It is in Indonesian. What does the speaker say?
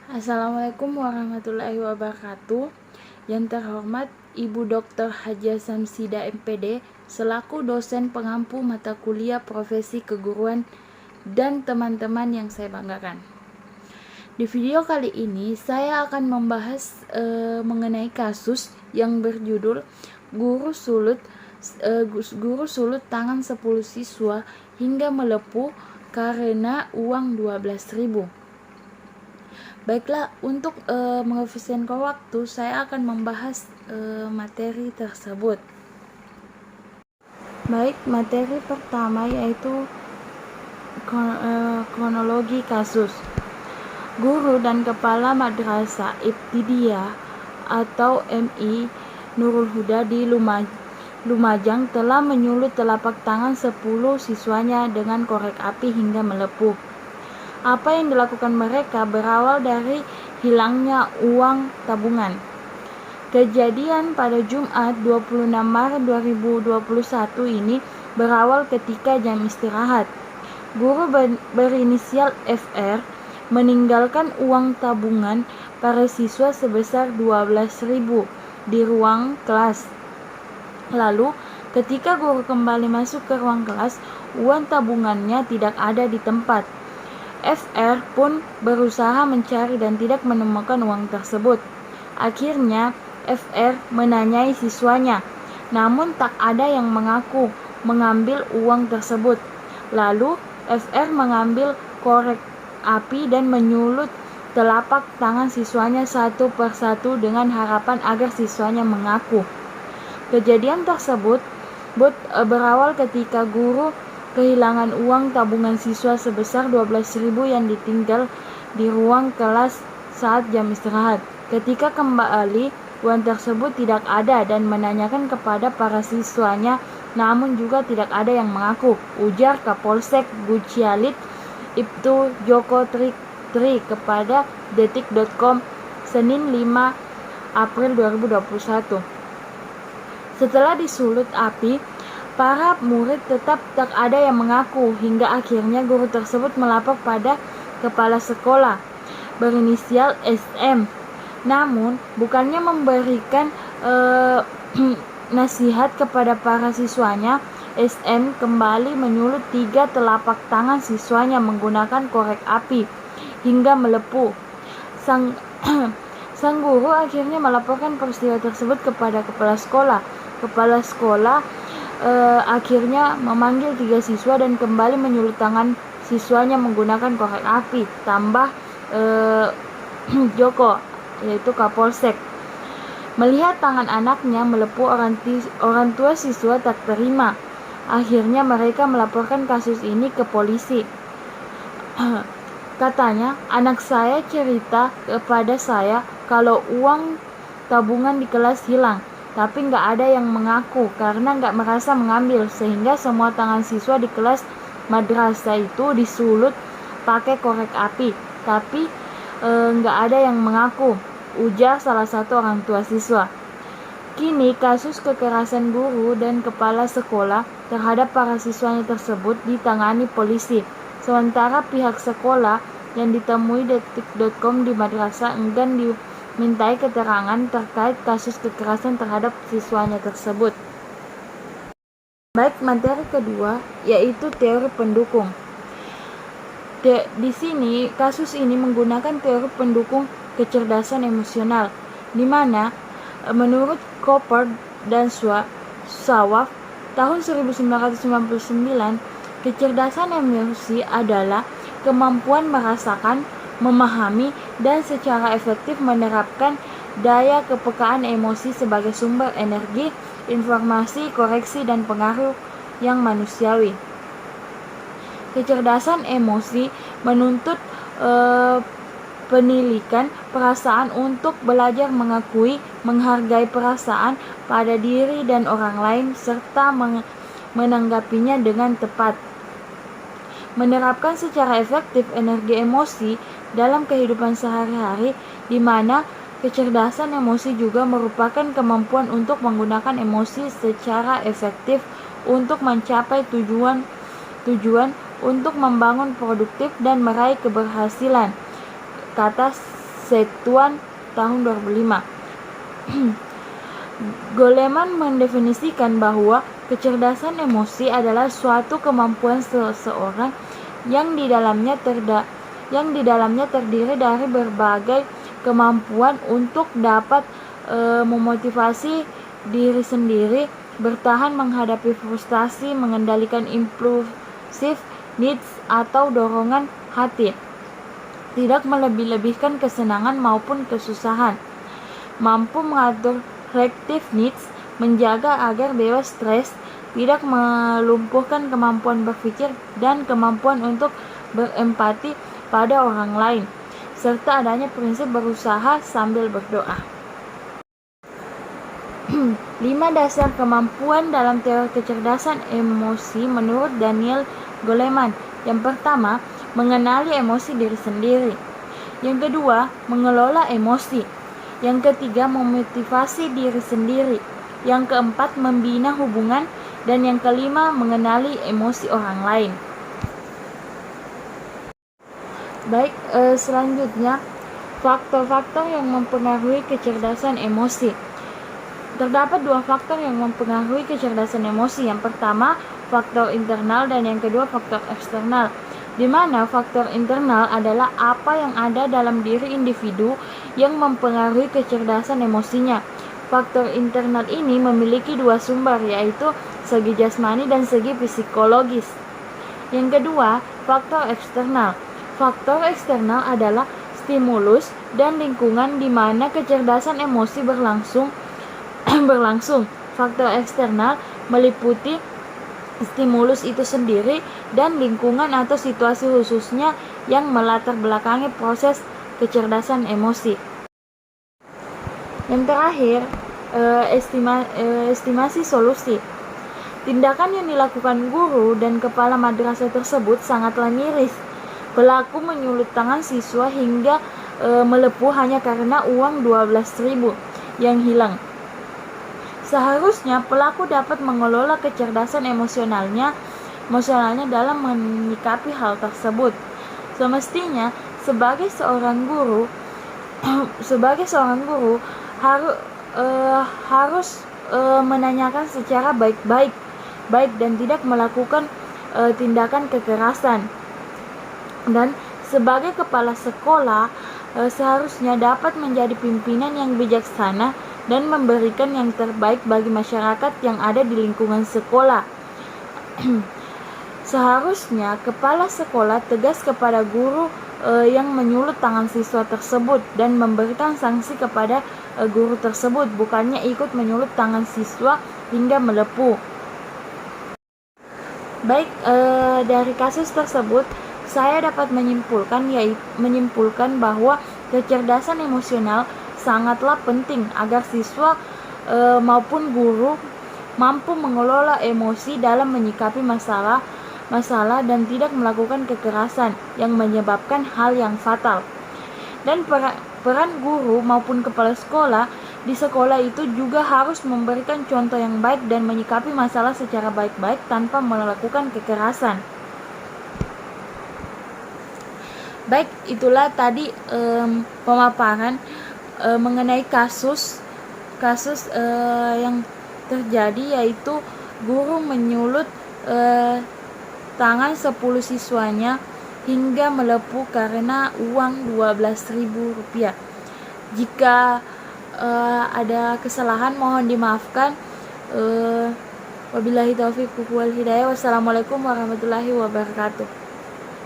Assalamualaikum warahmatullahi wabarakatuh. Yang terhormat Ibu Dr. Hajah Samsida MPD selaku dosen pengampu mata kuliah profesi keguruan dan teman-teman yang saya banggakan. Di video kali ini saya akan membahas mengenai kasus yang berjudul guru sulut tangan 10 siswa hingga melepuh karena uang 12.000. Baiklah, untuk mengefisienkan waktu, saya akan membahas materi tersebut. Baik, materi pertama yaitu kronologi kasus. Guru dan Kepala Madrasah Ibtidaiyah atau MI Nurul Huda di Lumajang telah menyulut telapak tangan 10 siswanya dengan korek api hingga melepuh. Apa yang dilakukan mereka berawal dari hilangnya uang tabungan. Kejadian pada Jumat 26 Maret 2021 ini berawal ketika jam istirahat. Guru berinisial FR meninggalkan uang tabungan para siswa sebesar 12.000 di ruang kelas. Lalu, ketika guru kembali masuk ke ruang kelas, uang tabungannya tidak ada di tempat. FR pun berusaha mencari dan tidak menemukan uang tersebut. Akhirnya FR menanyai siswanya, namun tak ada yang mengaku mengambil uang tersebut. Lalu FR mengambil korek api dan menyulut telapak tangan siswanya satu persatu dengan harapan agar siswanya mengaku. Kejadian tersebut berawal ketika guru kehilangan uang tabungan siswa sebesar 12.000 yang ditinggal di ruang kelas saat jam istirahat. Ketika kembali, uang tersebut tidak ada dan menanyakan kepada para siswanya, namun juga tidak ada yang mengaku, ujar Kapolsek Gucialit Ibtu Joko Tri kepada detik.com Senin 5 April 2021. Setelah disulut api, para murid tetap tak ada yang mengaku hingga akhirnya guru tersebut melapor pada kepala sekolah berinisial SM. Namun, bukannya memberikan nasihat kepada para siswanya, SM kembali menyulut 3 telapak tangan siswanya menggunakan korek api hingga melepuh. Sang guru akhirnya melaporkan peristiwa tersebut kepada kepala sekolah. Kepala sekolah akhirnya memanggil 3 siswa dan kembali menyulut tangan siswanya menggunakan korek api. Tambah Joko, yaitu Kapolsek. Melihat tangan anaknya melepuh, orang tua siswa tak terima. Akhirnya mereka melaporkan kasus ini ke polisi. Katanya, anak saya cerita kepada saya kalau uang tabungan di kelas hilang, tapi nggak ada yang mengaku karena nggak merasa mengambil, sehingga semua tangan siswa di kelas madrasah itu disulut pakai korek api, tapi nggak ada yang mengaku, ujar salah satu orang tua siswa. Kini kasus kekerasan guru dan kepala sekolah terhadap para siswanya tersebut ditangani polisi. Sementara pihak sekolah yang ditemui detik.com di madrasah enggan dimintai keterangan terkait kasus kekerasan terhadap siswanya tersebut. Baik, materi kedua yaitu teori pendukung. Di sini kasus ini menggunakan teori pendukung kecerdasan emosional, di mana menurut Cooper dan Sawaf tahun 1999, kecerdasan emosi adalah kemampuan merasakan, memahami, dan secara efektif menerapkan daya kepekaan emosi sebagai sumber energi, informasi, koreksi, dan pengaruh yang manusiawi. Kecerdasan emosi menuntut penilikan perasaan untuk belajar mengakui, menghargai perasaan pada diri dan orang lain, serta menanggapinya dengan tepat. Menerapkan secara efektif energi emosi dalam kehidupan sehari-hari, di mana kecerdasan emosi juga merupakan kemampuan untuk menggunakan emosi secara efektif untuk mencapai tujuan untuk membangun produktif dan meraih keberhasilan, kata Satuan tahun 2005. Goleman mendefinisikan bahwa kecerdasan emosi adalah suatu kemampuan seseorang yang di dalamnya terdiri dari berbagai kemampuan untuk dapat memotivasi diri sendiri, bertahan menghadapi frustasi, mengendalikan impulsif needs atau dorongan hati, tidak melebih-lebihkan kesenangan maupun kesusahan, mampu mengatur reactive needs, menjaga agar bebas stres, tidak melumpuhkan kemampuan berpikir dan kemampuan untuk berempati pada orang lain, serta adanya prinsip berusaha sambil berdoa. 5 dasar kemampuan dalam teori kecerdasan emosi menurut Daniel Goleman. Yang pertama, mengenali emosi diri sendiri. Yang kedua, mengelola emosi. Yang ketiga, memotivasi diri sendiri. Yang keempat, membina hubungan. Dan yang kelima, mengenali emosi orang lain. Baik, selanjutnya faktor-faktor yang mempengaruhi kecerdasan emosi. Terdapat 2 faktor yang mempengaruhi kecerdasan emosi. Yang pertama, faktor internal, dan yang kedua, faktor eksternal. Di mana faktor internal adalah apa yang ada dalam diri individu yang mempengaruhi kecerdasan emosinya. Faktor internal ini memiliki 2 sumber, yaitu segi jasmani dan segi psikologis. Yang kedua, faktor eksternal. Faktor eksternal adalah stimulus dan lingkungan di mana kecerdasan emosi berlangsung. Faktor eksternal meliputi stimulus itu sendiri dan lingkungan atau situasi khususnya yang melatar belakangi proses kecerdasan emosi. Yang terakhir, estimasi solusi. Tindakan yang dilakukan guru dan kepala madrasah tersebut sangatlah miris. Pelaku menyulut tangan siswa hingga melepuh hanya karena uang 12.000 yang hilang. Seharusnya pelaku dapat mengelola kecerdasan emosionalnya dalam menyikapi hal tersebut. Semestinya sebagai seorang guru harus menanyakan secara baik dan tidak melakukan tindakan kekerasan. Dan sebagai kepala sekolah seharusnya dapat menjadi pimpinan yang bijaksana dan memberikan yang terbaik bagi masyarakat yang ada di lingkungan sekolah. Seharusnya kepala sekolah tegas kepada guru yang menyulut tangan siswa tersebut dan memberikan sanksi kepada guru tersebut, bukannya ikut menyulut tangan siswa hingga melepuh. Baik, dari kasus tersebut saya dapat menyimpulkan bahwa kecerdasan emosional sangatlah penting agar siswa maupun guru mampu mengelola emosi dalam menyikapi masalah dan tidak melakukan kekerasan yang menyebabkan hal yang fatal. Dan peran guru maupun kepala sekolah di sekolah itu juga harus memberikan contoh yang baik dan menyikapi masalah secara baik-baik tanpa melakukan kekerasan. Baik, itulah tadi pemaparan mengenai kasus yang terjadi, yaitu guru menyulut tangan 10 siswanya hingga melepuh karena uang 12.000 rupiah. Jika ada kesalahan mohon dimaafkan. Wabillahi taufiq wal hidayah. Wassalamualaikum warahmatullahi wabarakatuh.